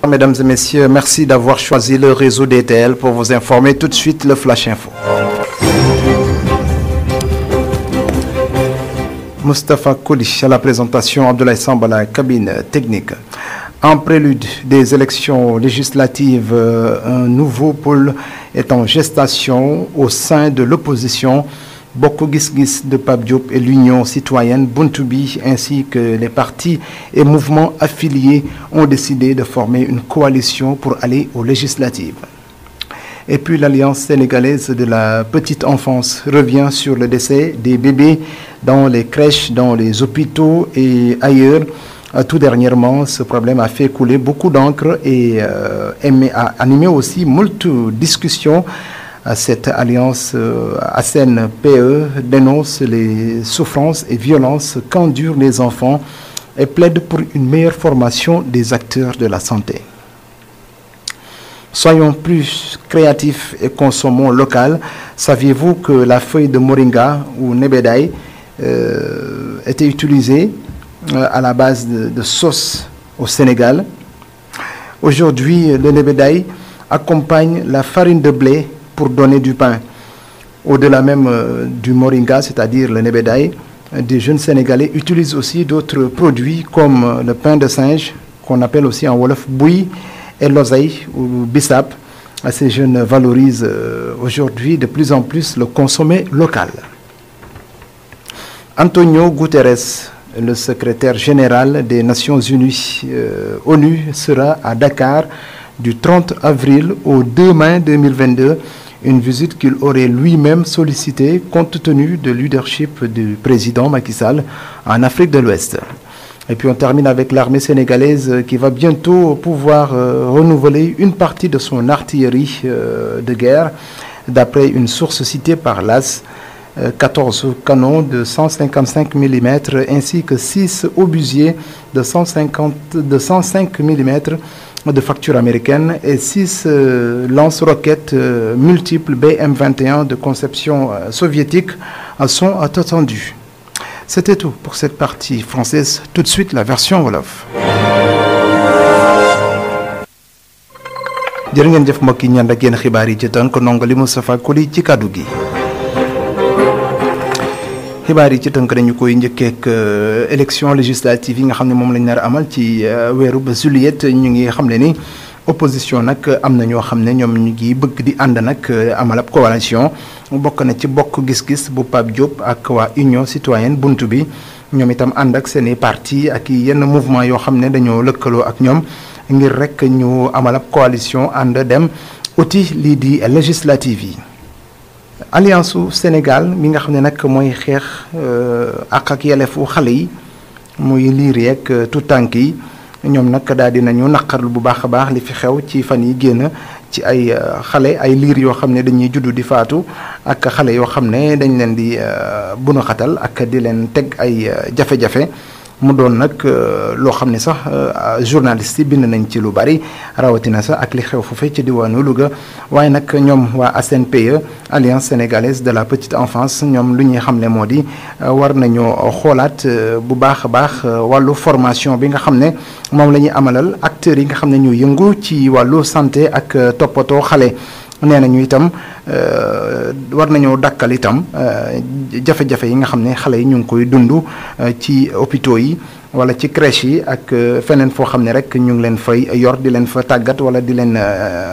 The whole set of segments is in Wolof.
Mesdames et messieurs, merci d'avoir choisi le réseau DTL pour vous informer. Tout de suite, le Flash Info. Moustapha Koulish à la présentation, Abdoulaye Samba à la cabine technique. En prélude des élections législatives, un nouveau pôle est en gestation au sein de l'opposition. Bokk Gis Gis de Pape Diop et l'Union citoyenne Buntu Bi ainsi que les partis et mouvements affiliés ont décidé de former une coalition pour aller aux législatives. Et puis l'Alliance sénégalaise de la petite enfance revient sur le décès des bébés dans les crèches, dans les hôpitaux et ailleurs. Tout dernièrement, ce problème a fait couler beaucoup d'encre et a animé aussi moult discussions. Cette alliance ASEN-PE dénonce les souffrances et violences qu'endurent les enfants et plaide pour une meilleure formation des acteurs de la santé. Soyons plus créatifs et consommons local. Saviez-vous que la feuille de moringa ou nebedaï était utilisée à la base de sauce au Sénégal? Aujourd'hui, le nebedaï accompagne la farine de blé pour donner du pain. Au-delà même du moringa, c'est-à-dire le nebedaï, des jeunes Sénégalais utilisent aussi d'autres produits comme le pain de singe, qu'on appelle aussi en wolof bouy, et l'oseille ou bissap. Ces jeunes valorisent aujourd'hui de plus en plus le consommé local. Antonio Guterres, le secrétaire général des Nations Unies, ONU, sera à Dakar du 30 avril au 2 mai 2022, une visite qu'il aurait lui-même sollicitée compte tenu de leadership du président Macky Sall en Afrique de l'Ouest. Et puis on termine avec l'armée sénégalaise qui va bientôt pouvoir renouveler une partie de son artillerie de guerre, d'après une source citée par l'AS. 14 canons de 155 mm ainsi que 6 obusiers de 105 mm de facture américaine et 6 lance-roquettes multiples BM-21 de conception soviétique sont attendus. C'était tout pour cette partie française. Tout de suite, la version Wolof. jërë ngeen jëf mbokk yi ñaan ak yéen xibaar yi ci tënk nongali Moustapha Koli ci kàddu gi. xibaar yi ci tënk dañu koy njëkkeek élection législative yi nga xam ne moom lañ nar a amal ci weeru ba juillet ñu ngi xam ne ni opposition nag am na ñoo xam ne ñoom ñu ngi bëgg di ànd nag amal ab coalition bokk na ci bokk gis-gis bu Pape Diop ak waa Union citoyenne Buntu Bi ñoom itam ànd ak seeni parti ak yenn mouvement yoo xam ne dañoo lëkkaloo ak ñoom ngir rek ñu amal ab coalition ànd dem uti lii di législative yi. Alliance su Sénégal mi nga xam ne nag mooy xeex ak yelleefu xale yi muy liir yeeg tout tànk yi ñoom nag daal dinañu naqarlu bu baax a baax li fi xew ci fan yi génn ci ay xale ay liir yoo xam ne dañuy juddu di faatu ak xale yoo xam ne dañ leen di bunaxatal ak di leen teg ay jafe-jafe mu doon nag loo xam ne sax journaliste yi bind nañ ci lu bari rawatina sax ak li xew foofee ci diwaanu Louga waaye nag ñoom waa ASEN-PE Alliance sénégalaise de la petite enfance ñoom lu ñuy xam ne moo di war nañoo xoolaat bu baax a baax wàllu formation bi nga xam ne moom la ñuy amalal acteurs yi nga xam ne ñu yëngu ci wàllu santé ak toppatoo xale. nee nañu itam war nañoo dakkal itam jafe-jafe yi nga xam ne xale yi ñu ngi koy dund ci hôpitaux yi wala ci crèche yi ak feneen foo xam ne rek ñu ngi leen fay yor di leen fa tàggat wala di leen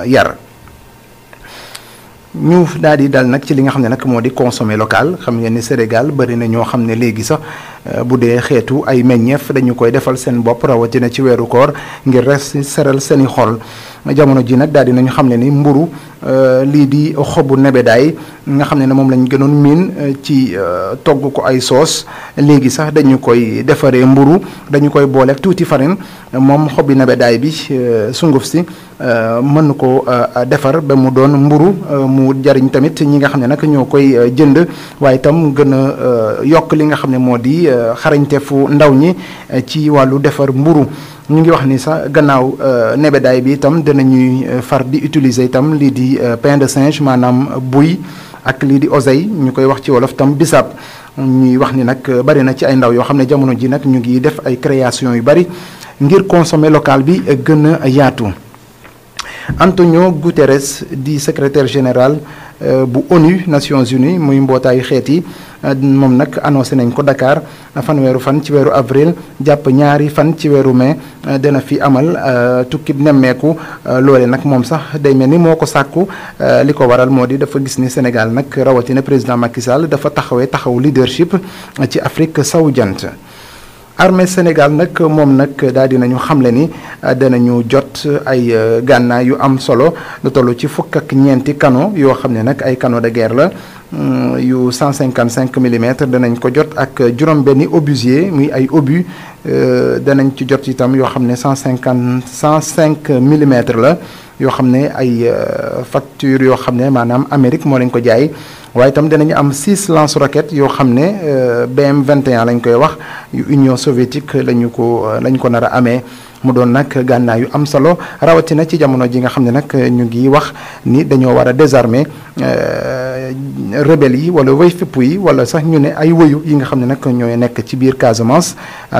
yar. ñu daal di dal nag ci li nga xam ne nag moo di consommer local xam ngeen ni Sénégal bari na ñoo xam ne léegi sax bu dee xeetu ay meññeef dañu koy defal seen bopp rawatina ci weeru koor ngir res seral seeni xol jamono ji nag daal di nañu xam ne ni mburu lii di xobu nebedaay nga xam ne ne moom lañ gënoon miin ci togg ko ay soos léegi sax dañu koy defaree mburu dañu koy boole tuuti farine moom xobi nebedaay bi sunguf si mën ko defar ba mu doon mburu mu jariñ tamit ñi nga xam ne nag ñoo koy jënd waaye itam gën a yokk li nga xam ne moo di xarañteefu ndaw ñi ci wàllu defar mburu ñu ngi wax ni sax gannaaw nebedaay bi itam dinañuy far di utiliser itam lii di pain de singe maanaam buy ak lii di oseille ñu koy wax ci wolof tam bisaab ñuy wax ni nag bari na ci ay ndaw yoo xam ne jamono ji nag ñu ngi def ay création yu bari ngir consommer local bi gën a yaatu. Antonio Guterres di secrétaire général bu ONU Nations Unies muy mbootaayu xeet yi moom nag annoncé nañ ko Dakar fanweeru fan ci weeru avril jàpp ñaari fan ci weeru mai dana fi amal tukkib nemmeeku loole nag moom sax day mel ni moo ko sàkku li ko waral moo di dafa gis ni Sénégal nag rawatina président Macky Sall dafa taxaw leadership ci Afrique sowu jant. Armée Sénégal nag moom nag daal dinañu xamle ni danañu jot ay gànnaay yu am solo lu toll ci fukk ak ñeenti canon yoo xam ne nag ay canon de guerre la yu 155 millimètres danañ ko jot ak juróom-benni obusier muy ay obus danañ ci jot itam yoo xam ne 105 millimètres la yoo xam ne ay facture yoo xam ne maanaam Amérique moo lañ ko jaay. waaye itam dinañu am 6 lance-roquettes yoo xam ne BM-21 lañ koy wax yu Union soviétique lañ ko nar a amee mu doon nag gànnaay yu am solo rawatina ci jamono ji nga xam ne nag ñu ngi wax ni dañoo war a désarmer rebelles yi wala way fipp yi wala sax ñu ne ay wëyu yi nga xam ne nag ñooy nekk ci biir Casamance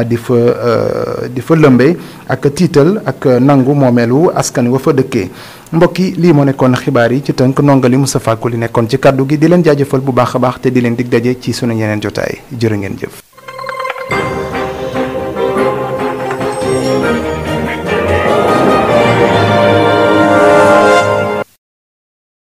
di fa lëmbee ak tiital ak nangu moomeelu askan wa fa dëkkee. mbokk yi lii moo nekkoon xibaar yi ci tënk ndongali Moustapha Koli nekkoon ci kaddu gi di leen jaajëfal bu baax a baax te di leen dig daje ci sunu yeneen jotaay jërë ngeen jëf.